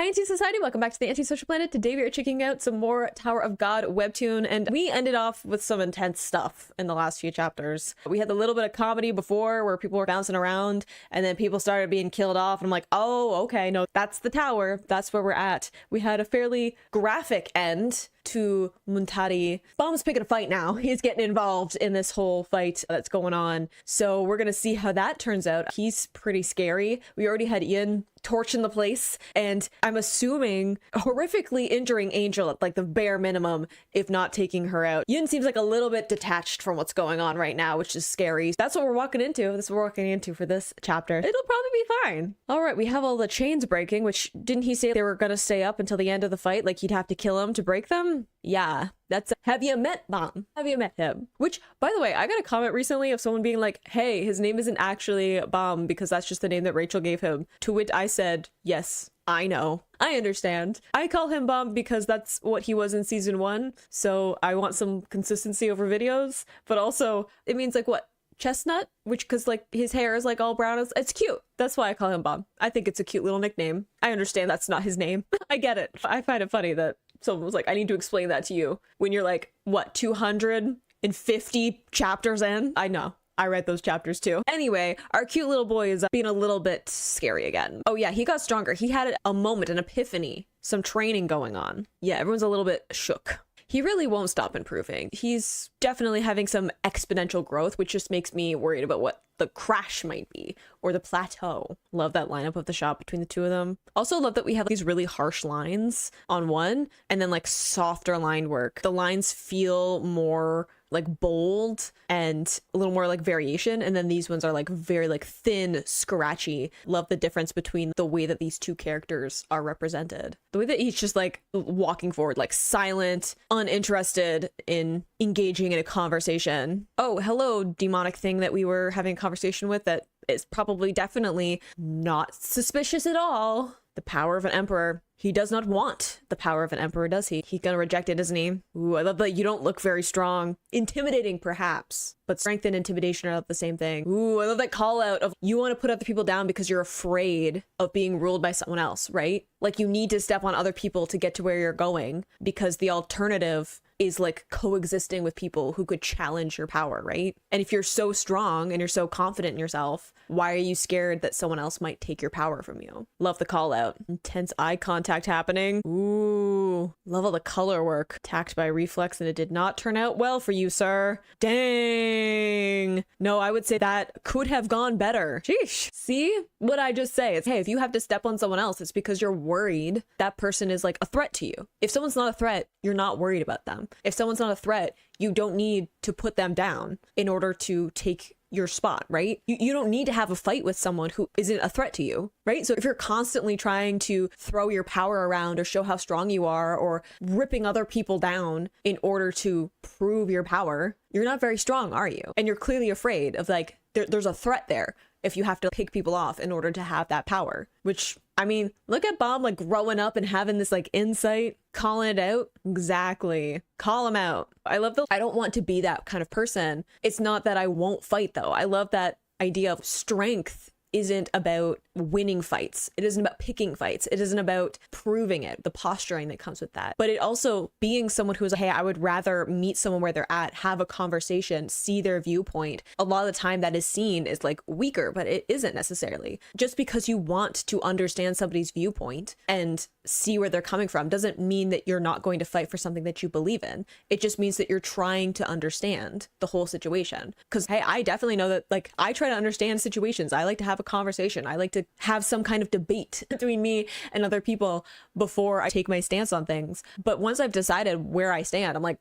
Hi Anti-Society, welcome back to the Anti-Social Planet. Today we are checking out some more Tower of God Webtoon, and we ended off with some intense stuff in the last few chapters. We had a little bit of comedy before where people were bouncing around and then people started being killed off, and I'm like, oh, okay, no, that's the tower. That's where we're at. We had a fairly graphic end to Moontari. Bomb's picking a fight now. He's getting involved in this whole fight that's going on. So we're gonna see how that turns out. He's pretty scary. We already had Yeon torching the place, and I'm assuming horrifically injuring Angel at like the bare minimum, if not taking her out. Yeon seems like a little bit detached from what's going on right now, which is scary. That's what we're walking into. That's what we're walking into for this chapter. It'll probably be fine. All right, we have all the chains breaking, which didn't he say they were gonna stay up until the end of the fight? Like he'd have to kill him to break them? Yeah, that's have you met Bomb? Have you met him? Which, by the way, I got a comment recently of someone being like, hey, his name isn't actually Bomb because that's just the name that Rachel gave him. To which I said, yes, I know. I understand. I call him Bomb because that's what he was in season 1. So I want some consistency over videos, but also it means like what? Chestnut, which because like his hair is like all brown. It's cute. That's why I call him Bomb. I think it's a cute little nickname. I understand that's not his name. I get it. I find it funny that someone was like, I need to explain that to you when you're like, what, 250 chapters in? I know. I read those chapters too. Anyway, our cute little boy is being a little bit scary again. Oh yeah, he got stronger. He had a moment, an epiphany, some training going on. Yeah, everyone's a little bit shook. He really won't stop improving. He's definitely having some exponential growth, which just makes me worried about what the crash might be, or the plateau. Love that lineup of the shot between the two of them. Also love that we have these really harsh lines on one, and then like softer line work. The lines feel more like bold and a little more like variation, and then these ones are like very like thin, scratchy. Love the difference between the way that these two characters are represented. The way that he's just like walking forward, like silent, uninterested in engaging in a conversation. Oh, hello, demonic thing that we were having a conversation with that is probably definitely not suspicious at all. The power of an emperor. He does not want the power of an emperor, does he? He's gonna reject it, isn't he? Ooh, I love that you don't look very strong. Intimidating, perhaps, but strength and intimidation are not the same thing. Ooh, I love that call out of you want to put other people down because you're afraid of being ruled by someone else, right? Like you need to step on other people to get to where you're going because the alternative is like coexisting with people who could challenge your power, right? And if you're so strong and you're so confident in yourself, why are you scared that someone else might take your power from you? Love the call out. Intense eye contact happening. Ooh, love all the color work. Attacked by reflex and it did not turn out well for you, sir. Dang. No, I would say that could have gone better. Sheesh. See what I just say? It's, hey, if you have to step on someone else, it's because you're worried that person is like a threat to you. If someone's not a threat, you're not worried about them. If someone's not a threat, you don't need to put them down in order to take your spot, right? You don't need to have a fight with someone who isn't a threat to you, right? So if you're constantly trying to throw your power around or show how strong you are or ripping other people down in order to prove your power, you're not very strong, are you? And you're clearly afraid of like, there's a threat there if you have to pick people off in order to have that power, which, I mean, look at Bob like growing up and having this like insight, calling it out. Exactly. Call him out. I love I don't want to be that kind of person. It's not that I won't fight though. I love that idea of strength isn't about winning fights. It isn't about picking fights. It isn't about proving it, the posturing that comes with that. But it also being someone who is, hey, I would rather meet someone where they're at, have a conversation, see their viewpoint. A lot of the time that is seen as like weaker, but it isn't necessarily. Just because you want to understand somebody's viewpoint and see where they're coming from doesn't mean that you're not going to fight for something that you believe in. It just means that you're trying to understand the whole situation. Because, hey, I definitely know that like I try to understand situations. I like to have a conversation. I like to have some kind of debate between me and other people before I take my stance on things. But once I've decided where I stand, I'm like,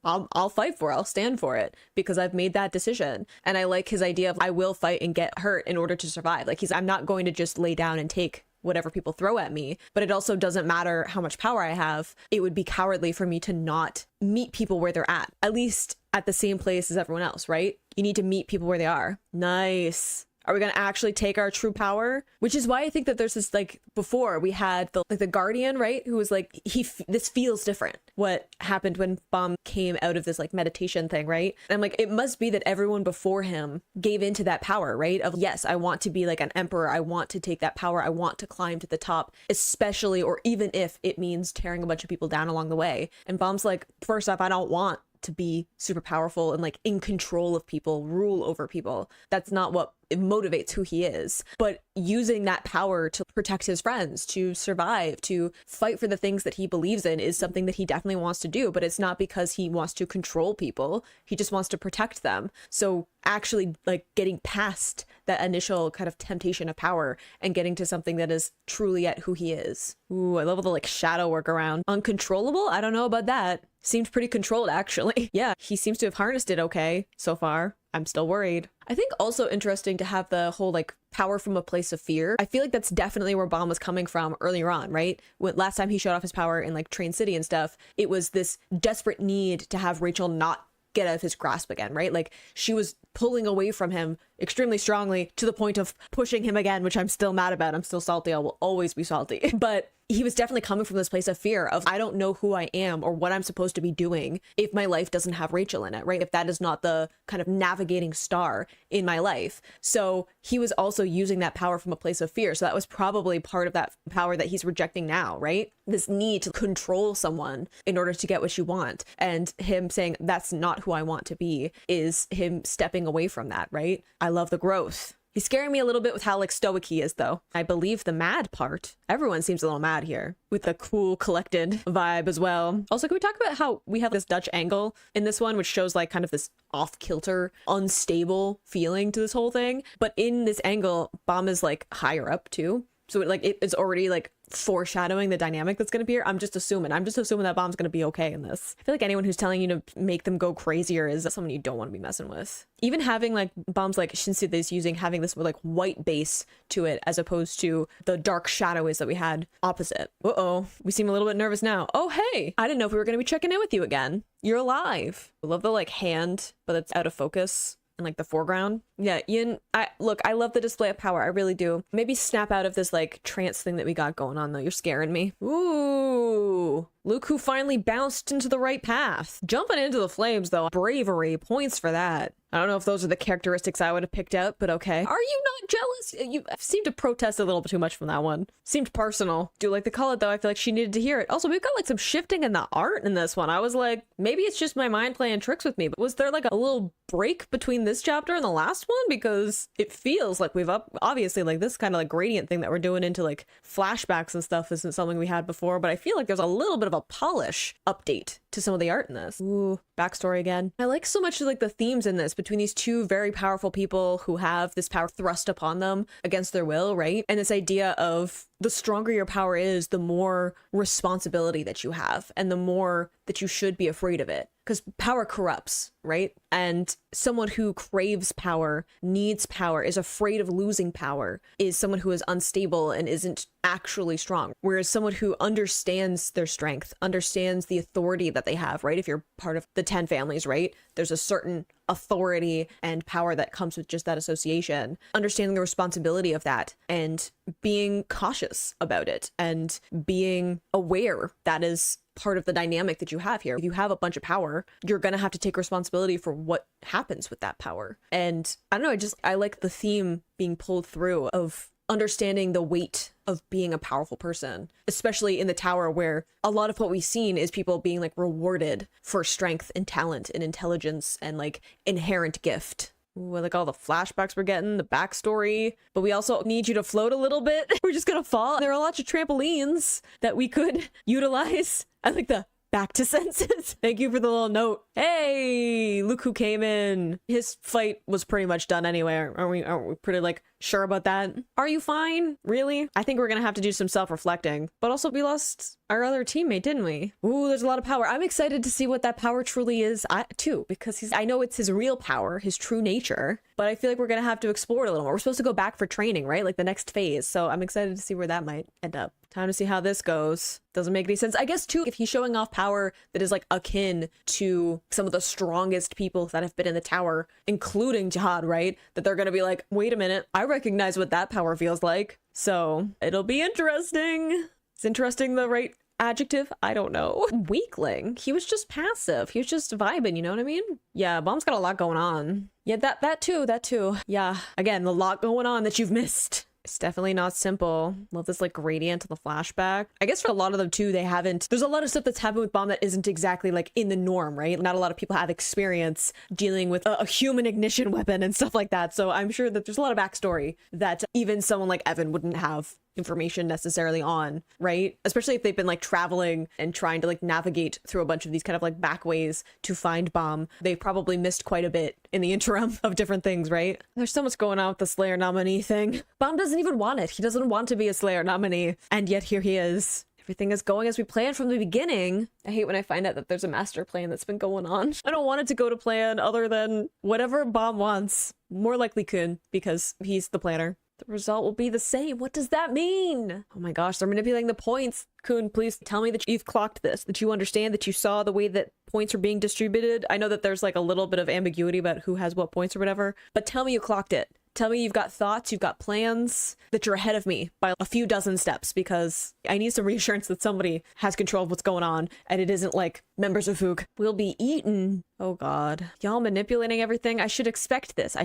I'll fight for it. I'll stand for it because I've made that decision. And I like his idea of I will fight and get hurt in order to survive. Like I'm not going to just lay down and take whatever people throw at me, but it also doesn't matter how much power I have. It would be cowardly for me to not meet people where they're at least at the same place as everyone else, right? You need to meet people where they are. Nice. Are we gonna actually take our true power? Which is why I think that there's this, like, before we had the guardian, right, who was like, this feels different, what happened when Bam came out of this like meditation thing, right? And I'm like, it must be that everyone before him gave into that power, right, of yes, I want to be like an emperor, I want to take that power, I want to climb to the top, especially or even if it means tearing a bunch of people down along the way. And Bam's like, first off, I don't want to be super powerful and like in control of people, rule over people. That's not what motivates who he is. But using that power to protect his friends, to survive, to fight for the things that he believes in is something that he definitely wants to do. But it's not because he wants to control people. He just wants to protect them. So actually like getting past that initial kind of temptation of power and getting to something that is truly at who he is. Ooh, I love all the like shadow work around. Uncontrollable? I don't know about that. Seemed pretty controlled, actually. Yeah, he seems to have harnessed it okay so far. I'm still worried. I think also interesting to have the whole like power from a place of fear. I feel like that's definitely where Bam was coming from earlier on, right? When last time he showed off his power in like Train City and stuff, it was this desperate need to have Rachel not get out of his grasp again, right? Like she was pulling away from him extremely strongly to the point of pushing him again, which I'm still mad about. I'm still salty. I will always be salty. But he was definitely coming from this place of fear of, I don't know who I am or what I'm supposed to be doing if my life doesn't have Rachel in it, right? If that is not the kind of navigating star in my life. So he was also using that power from a place of fear. So that was probably part of that power that he's rejecting now, right? This need to control someone in order to get what you want. And him saying, that's not who I want to be, is him stepping away from that, right? I love the growth. He's scaring me a little bit with how like stoic he is though. I believe the mad part. Everyone seems a little mad here with the cool collected vibe as well. Also, can we talk about how we have this Dutch angle in this one, which shows like kind of this off-kilter, unstable feeling to this whole thing. But in this angle, Bam is like higher up too. So it is already like foreshadowing the dynamic that's going to be here. I'm just assuming that Bam's going to be okay in this. I feel like anyone who's telling you to make them go crazier is someone you don't want to be messing with. Even having like Bam's like Shinsuke is using, having this like white base to it as opposed to the dark shadows that we had opposite. Uh-oh, we seem a little bit nervous now. Oh, hey, I didn't know if we were going to be checking in with you again. You're alive. I love the like hand, but it's out of focus. In like the foreground. Yeah, Yeon, I love the display of power. I really do. Maybe snap out of this like trance thing that we got going on though. You're scaring me. Ooh, Luke who finally bounced into the right path. Jumping into the flames though. Bravery, points for that. I don't know if those are the characteristics I would have picked out, but okay. Are you not jealous? You seemed to protest a little bit too much from that one. Seemed personal. Do like the call it though. I feel like she needed to hear it. Also, we've got like some shifting in the art in this one. I was like, maybe it's just my mind playing tricks with me, but was there like a little break between this chapter and the last one? Because it feels like we've obviously like this kind of like gradient thing that we're doing into like flashbacks and stuff isn't something we had before, but I feel like there's a little bit of a polish update to some of the art in this. Ooh, backstory again. I like so much of like the themes in this between these two very powerful people who have this power thrust upon them against their will, right? And this idea of the stronger your power is, the more responsibility that you have and the more that you should be afraid of it. Because power corrupts, right? And someone who craves power, needs power, is afraid of losing power, is someone who is unstable and isn't actually strong. Whereas someone who understands their strength, understands the authority that they have, right? If you're part of the 10 families, right? There's a certain authority and power that comes with just that association. Understanding the responsibility of that and being cautious about it and being aware that is part of the dynamic that you have here. If you have a bunch of power, you're going to have to take responsibility for what happens with that power. And I don't know, I like the theme being pulled through of understanding the weight of being a powerful person, especially in the tower where a lot of what we've seen is people being like rewarded for strength and talent and intelligence and like inherent gift. Ooh, I like all the flashbacks we're getting, the backstory, but we also need you to float a little bit. We're just gonna fall. There are lots of trampolines that we could utilize. I like the back to senses. Thank you for the little note. Hey, look who came in. His fight was pretty much done anyway. Aren't we pretty like sure about that? Are you fine? Really? I think we're gonna have to do some self-reflecting. But also we lost our other teammate, didn't we? Ooh, there's a lot of power. I'm excited to see what that power truly is too, because I know it's his real power, his true nature, but I feel like we're gonna have to explore it a little more. We're supposed to go back for training, right? Like the next phase. So I'm excited to see where that might end up. Time to see how this goes. Doesn't make any sense. I guess too, if he's showing off power that is like akin to some of the strongest people that have been in the tower, including Jihad, right? That they're gonna be like, wait a minute, I recognize what that power feels like. So it'll be interesting. Is interesting the right adjective? I don't know. Weakling. He was just passive. He was just vibing, you know what I mean? Yeah, Bomb's got a lot going on. Yeah, that too. Yeah, again, a lot going on that you've missed. It's definitely not simple. Love this like gradient to the flashback. I guess for a lot of them too, they haven't, there's a lot of stuff that's happened with Bomb that isn't exactly like in the norm, right? Not a lot of people have experience dealing with a human ignition weapon and stuff like that. So I'm sure that there's a lot of backstory that even someone like Evan wouldn't have information necessarily on, right? Especially if they've been like traveling and trying to like navigate through a bunch of these kind of like back ways to find Bomb. They've probably missed quite a bit in the interim of different things, right? There's so much going on with the Slayer nominee thing. Bomb doesn't even want it. He doesn't want to be a Slayer nominee, and yet here he is. Everything is going as we planned from the beginning. I hate when I find out that there's a master plan that's been going on. I don't want it to go to plan other than whatever Bomb wants. More likely Kun, because he's the planner. The result will be the same. What does that mean? Oh my gosh, they're manipulating the points. Kun, please tell me that you've clocked this, that you understand, that you saw the way that points are being distributed. I know that there's like a little bit of ambiguity about who has what points or whatever, but tell me you clocked it. Tell me you've got thoughts, you've got plans, that you're ahead of me by a few dozen steps, because I need some reassurance that somebody has control of what's going on and it isn't like members of Fook will be eaten. Oh god. Y'all manipulating everything? I should expect this.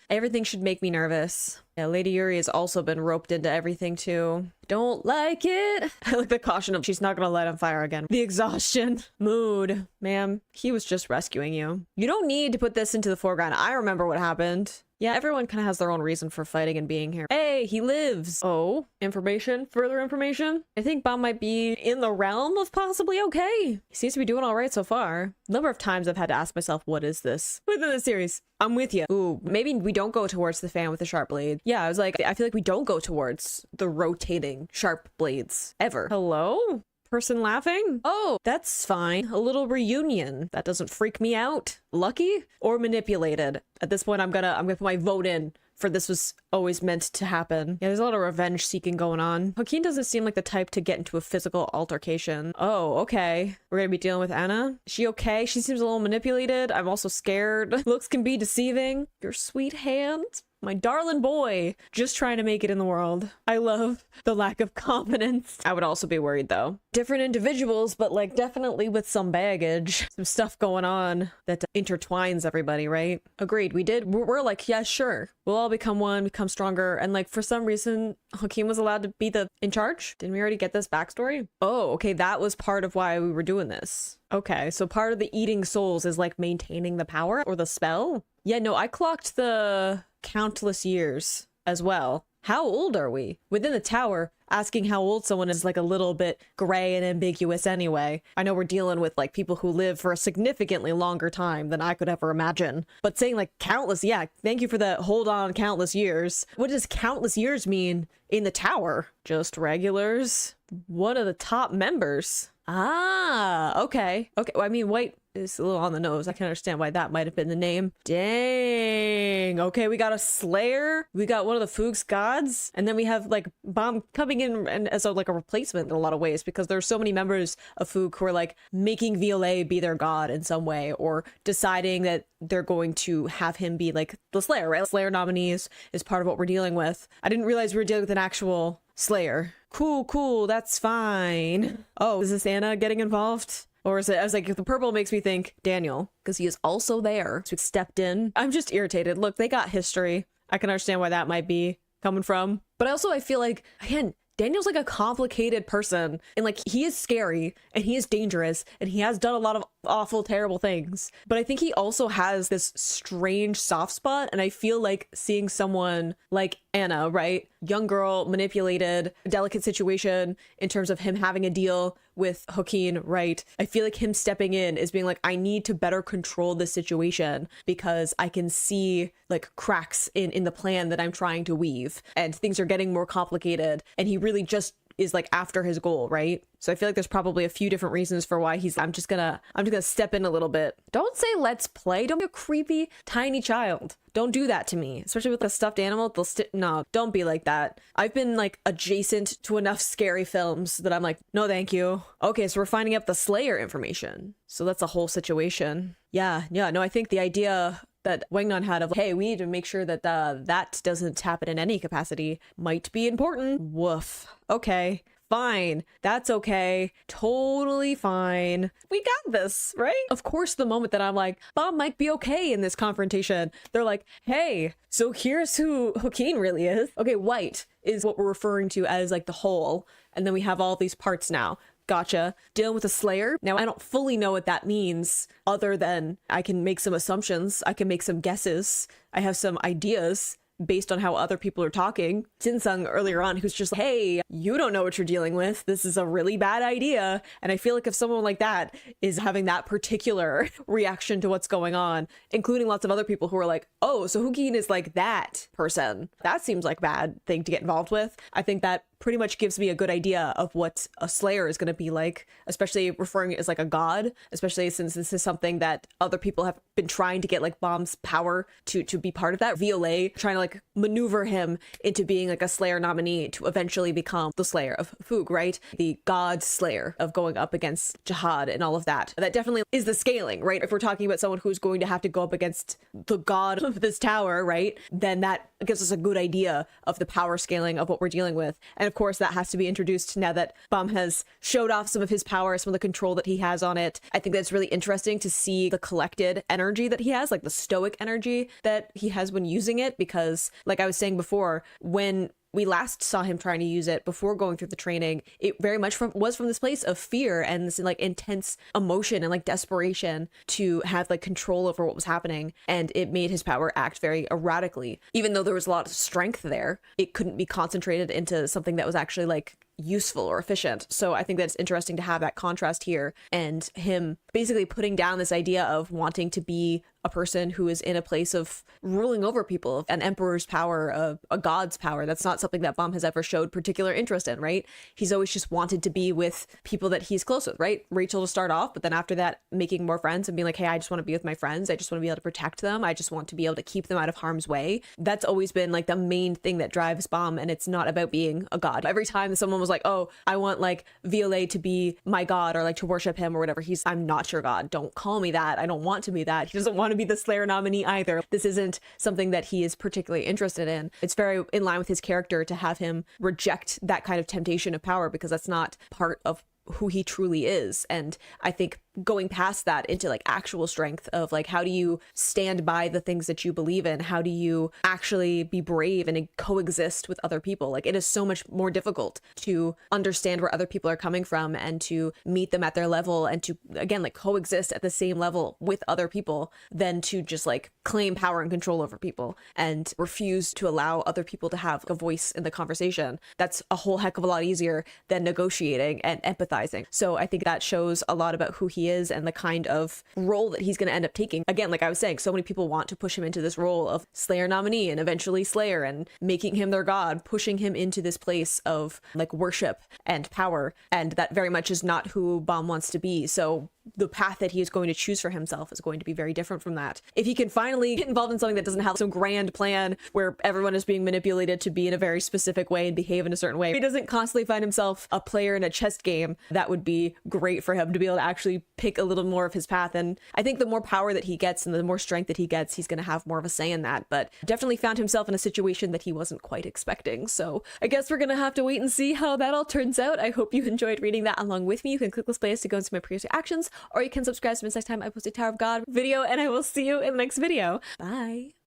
Everything should make me nervous. Yeah, Lady Yuri has also been roped into everything too. Don't like it. I like the caution of she's not gonna light on fire again. The exhaustion. Mood. Ma'am, he was just rescuing you. You don't need to put this into the foreground. I remember what happened. Yeah, everyone kind of has their own reason for fighting and being here. Hey, he lives. Oh, information? Further information? I think Bomb might be in the realm of possibly okay. He seems to be doing all right so far. Number of times I've had to ask myself, what is this? Within the series. I'm with you. Ooh, maybe we don't go towards the fan with the sharp blade. Yeah, I was like, I feel like we don't go towards the rotating sharp blades ever. Hello? Person laughing? Oh, that's fine. A little reunion. That doesn't freak me out. Lucky or manipulated? At this point, I'm gonna put my vote in for this was always meant to happen. Yeah, there's a lot of revenge seeking going on. Joaquin doesn't seem like the type to get into a physical altercation. Oh, okay. We're gonna be dealing with Anna. Is she okay? She seems a little manipulated. I'm also scared. Looks can be deceiving. Your sweet hand. My darling boy, just trying to make it in the world. I love the lack of confidence. I would also be worried though. Different individuals, but like definitely with some baggage, some stuff going on that intertwines everybody, right? Agreed. We're like, yeah, sure. We'll all become one, become stronger. And like for some reason, Hakeem was allowed to be in charge. Didn't we already get this backstory? Oh, okay. That was part of why we were doing this. Okay, so part of the eating souls is like maintaining the power or the spell? Yeah, no, I clocked the countless years as well. How old are we? Within the tower, asking how old someone is like a little bit gray and ambiguous anyway. I know we're dealing with like people who live for a significantly longer time than I could ever imagine. But saying like countless, yeah, thank you for the hold on countless years. What does countless years mean in the tower? Just regulars? One of the top members. Ah, okay. Okay, well, I mean, white is a little on the nose. I can understand why that might have been the name. Dang. Okay, we got a Slayer. We got one of the Fook's gods. And then we have like Bomb coming in and as like a replacement in a lot of ways, because there's so many members of Fook who are like making Violet be their god in some way, or deciding that they're going to have him be like the Slayer, right? Slayer nominees is part of what we're dealing with. I didn't realize we were dealing with an actual Slayer. Cool, that's fine. Oh, is this Anna getting involved? Or is it, I was like, if the purple makes me think Daniel, because he is also there. So he stepped in. I'm just irritated. Look, they got history. I can understand why that might be coming from. But also I feel like, again, Daniel's like a complicated person, and like he is scary and he is dangerous and he has done a lot of awful, terrible things. But I think he also has this strange soft spot, and I feel like seeing someone like Anna, right? Young girl, manipulated, delicate situation in terms of him having a deal with Joaquin, right? I feel like him stepping in is being like, I need to better control the situation because I can see like cracks in the plan that I'm trying to weave, and things are getting more complicated, and he really just is like after his goal, right? So I feel like there's probably a few different reasons for why he's I'm just gonna step in a little bit. Don't say let's play. Don't be a creepy tiny child. Don't do that to me, especially with a stuffed animal. No, don't be like that. I've been like adjacent to enough scary films that I'm like, no, thank you. Okay, so we're finding out the Slayer information. So that's a whole situation. Yeah, no, I think the idea that Wangnan had of, hey, we need to make sure that that doesn't happen in any capacity might be important. Woof. Okay. Fine. That's okay. Totally fine. We got this, right? Of course, the moment that I'm like, Bob might be okay in this confrontation, they're like, hey, so here's who Joaquin really is. Okay, white is what we're referring to as like the whole. And then we have all these parts now. Gotcha. Dealing with a Slayer. Now, I don't fully know what that means other than I can make some assumptions. I can make some guesses. I have some ideas based on how other people are talking. Jinsung earlier on, who's just like, hey, you don't know what you're dealing with. This is a really bad idea. And I feel like if someone like that is having that particular reaction to what's going on, including lots of other people who are like, oh, so Joaquin is like that person. That seems like a bad thing to get involved with. I think that pretty much gives me a good idea of what a Slayer is going to be like, especially referring it as like a god, especially since this is something that other people have been trying to get like Bomb's power to be part of that. Violet trying to like maneuver him into being like a Slayer nominee to eventually become the Slayer of Foog, right? The god Slayer of going up against Jihad and all of that. That definitely is the scaling, right? If we're talking about someone who's going to have to go up against the god of this tower, right? Then that gives us a good idea of the power scaling of what we're dealing with. And of course, that has to be introduced now that Bomb has showed off some of his power, some of the control that he has on it. I think that's really interesting to see the collected energy that he has, like the stoic energy that he has when using it, because like I was saying before, when we last saw him trying to use it before going through the training, it very much was from this place of fear and this like intense emotion and like desperation to have like control over what was happening. And it made his power act very erratically. Even though there was a lot of strength there, it couldn't be concentrated into something that was actually like useful or efficient. So I think that's interesting to have that contrast here, and him basically putting down this idea of wanting to be a person who is in a place of ruling over people, an emperor's power, a god's power. That's not something that Bomb has ever showed particular interest in, right? He's always just wanted to be with people that he's close with, right? Rachel to start off, but then after that, making more friends and being like, hey, I just want to be with my friends. I just want to be able to protect them. I just want to be able to keep them out of harm's way. That's always been like the main thing that drives Bomb, and it's not about being a god. Every time someone was like, oh, I want like Violet to be my god or like to worship him or whatever, I'm not your god. Don't call me that. I don't want to be that. He doesn't want to be the Slayer nominee either. This isn't something that he is particularly interested in. It's very in line with his character to have him reject that kind of temptation of power, because that's not part of who he truly is. And I think going past that into like actual strength of like, how do you stand by the things that you believe in? How do you actually be brave and coexist with other people? Like, it is so much more difficult to understand where other people are coming from and to meet them at their level and to, again, like coexist at the same level with other people than to just like claim power and control over people and refuse to allow other people to have a voice in the conversation. That's a whole heck of a lot easier than negotiating and empathizing. So I think that shows a lot about who he is and the kind of role that he's going to end up taking. Again, like I was saying, so many people want to push him into this role of Slayer nominee and eventually Slayer, and making him their god, pushing him into this place of like worship and power. And that very much is not who Bomb wants to be. So the path that he is going to choose for himself is going to be very different from that. If he can finally get involved in something that doesn't have some grand plan where everyone is being manipulated to be in a very specific way and behave in a certain way, he doesn't constantly find himself a player in a chess game, that would be great for him to be able to actually pick a little more of his path. And I think the more power that he gets and the more strength that he gets, he's going to have more of a say in that. But definitely found himself in a situation that he wasn't quite expecting. So I guess we're going to have to wait and see how that all turns out. I hope you enjoyed reading that along with me. You can click this playlist to go into my previous reactions, or you can subscribe so next time I post a Tower of God video, and I will see you in the next video. Bye.